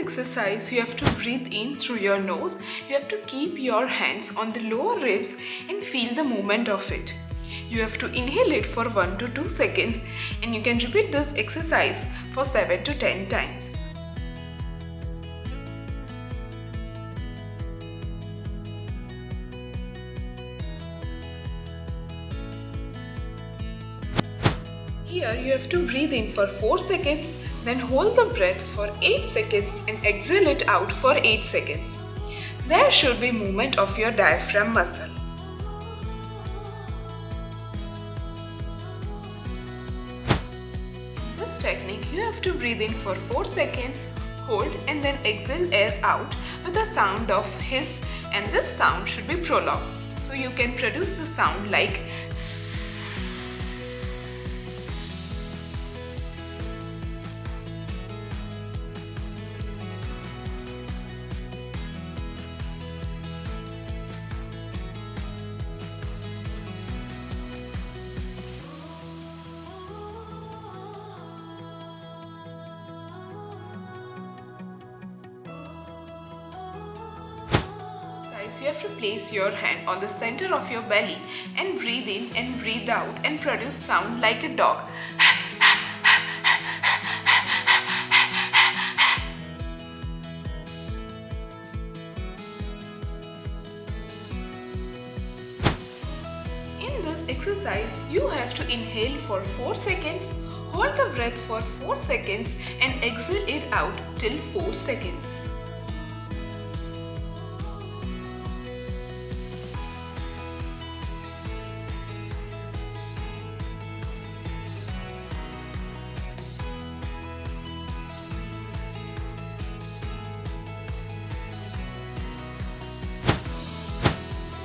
exercise, you have to breathe in through your nose. You have to keep your hands on the lower ribs and feel the movement of it. You have to inhale it for 1 to 2 seconds, and you can repeat this exercise for 7 to 10 times. Here you have to breathe in for 4 seconds, then hold the breath for 8 seconds and exhale it out for 8 seconds. There should be movement of your diaphragm muscle. In this technique, you have to breathe in for 4 seconds, hold and then exhale air out with a sound of hiss, and this sound should be prolonged. So you can produce the sound like S. You have to place your hand on the center of your belly and breathe in and breathe out and produce sound like a dog. In this exercise, you have to inhale for 4 seconds, hold the breath for 4 seconds and exhale it out till 4 seconds.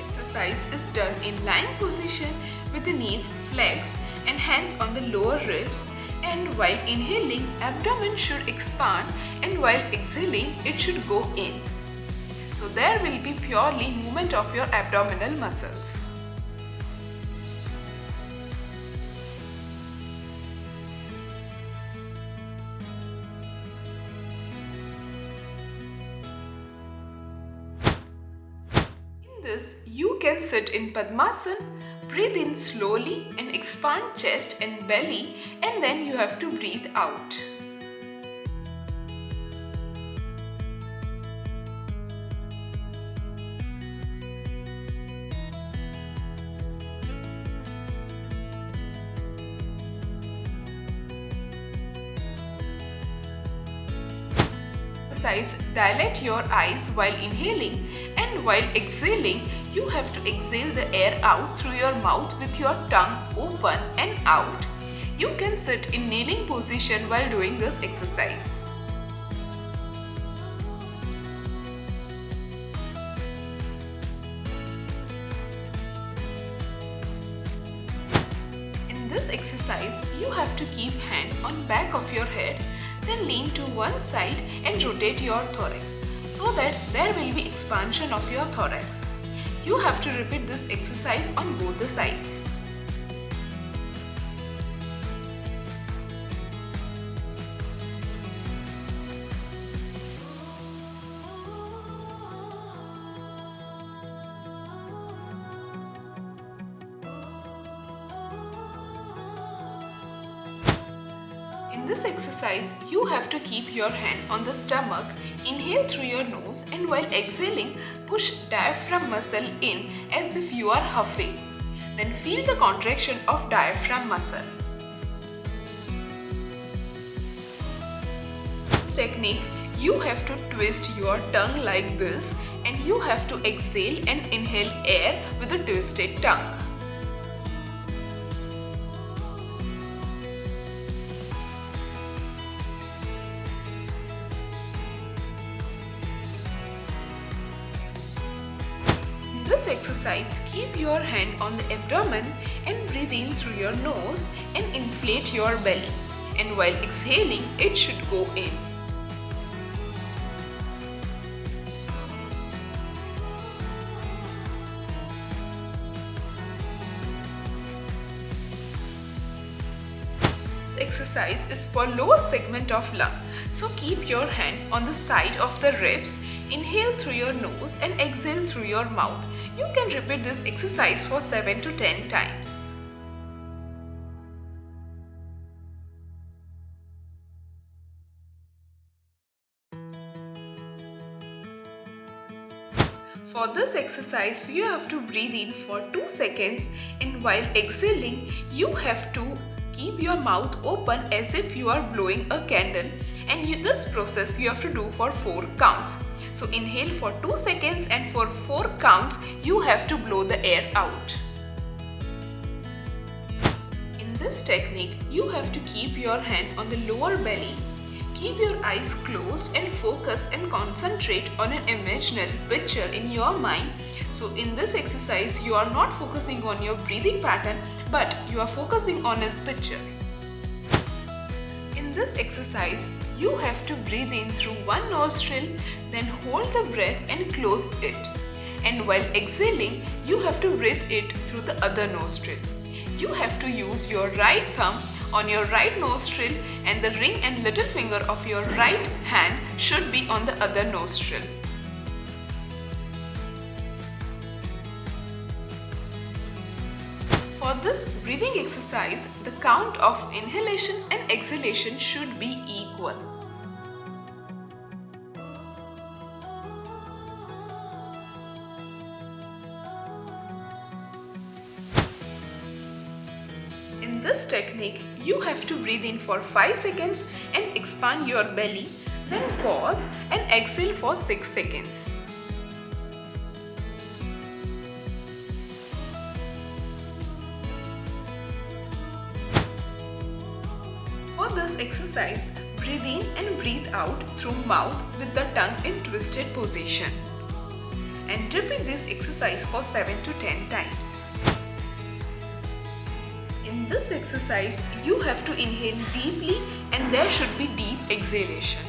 Exercise is done in lying position with the knees flexed and hands on the lower ribs, and while inhaling, abdomen should expand, and while exhaling, it should go in. So there will be purely movement of your abdominal muscles. This, you can sit in Padmasana, breathe in slowly and expand chest and belly, and then you have to breathe out. Exercise, dilate your eyes while inhaling, and while exhaling, you have to exhale the air out through your mouth with your tongue open and out. You can sit in kneeling position while doing this exercise. In this exercise, you have to keep hand on back of your head, then lean to one side and rotate your thorax so that there will be expansion of your thorax. You have to repeat this exercise on both the sides. In this exercise, you have to keep your hand on the stomach, inhale through your nose, and while exhaling, push diaphragm muscle in as if you are huffing. Then feel the contraction of diaphragm muscle. This technique, you have to twist your tongue like this, and you have to exhale and inhale air with a twisted tongue. This exercise, keep your hand on the abdomen and breathe in through your nose and inflate your belly, and while exhaling, it should go in. Exercise is for lower segment of lung. So keep your hand on the side of the ribs, inhale through your nose and exhale through your mouth. You can repeat this exercise for 7 to 10 times. For this exercise, you have to breathe in for 2 seconds, and while exhaling, you have to keep your mouth open as if you are blowing a candle, and this process you have to do for 4 counts. So inhale for 2 seconds and for 4 counts you have to blow the air out. In this technique, you have to keep your hand on the lower belly. Keep your eyes closed and focus and concentrate on an imaginary picture in your mind. So in this exercise, you are not focusing on your breathing pattern, but you are focusing on a picture. In this exercise, you have to breathe in through one nostril, then hold the breath and close it. And while exhaling, you have to breathe it through the other nostril. You have to use your right thumb on your right nostril, and the ring and little finger of your right hand should be on the other nostril. For this breathing exercise, the count of inhalation and exhalation should be equal. In this technique, you have to breathe in for 5 seconds and expand your belly, then pause and exhale for 6 seconds. For this exercise, breathe in and breathe out through mouth with the tongue in twisted position. And repeat this exercise for 7 to 10 times. In this exercise, you have to inhale deeply and there should be deep exhalation.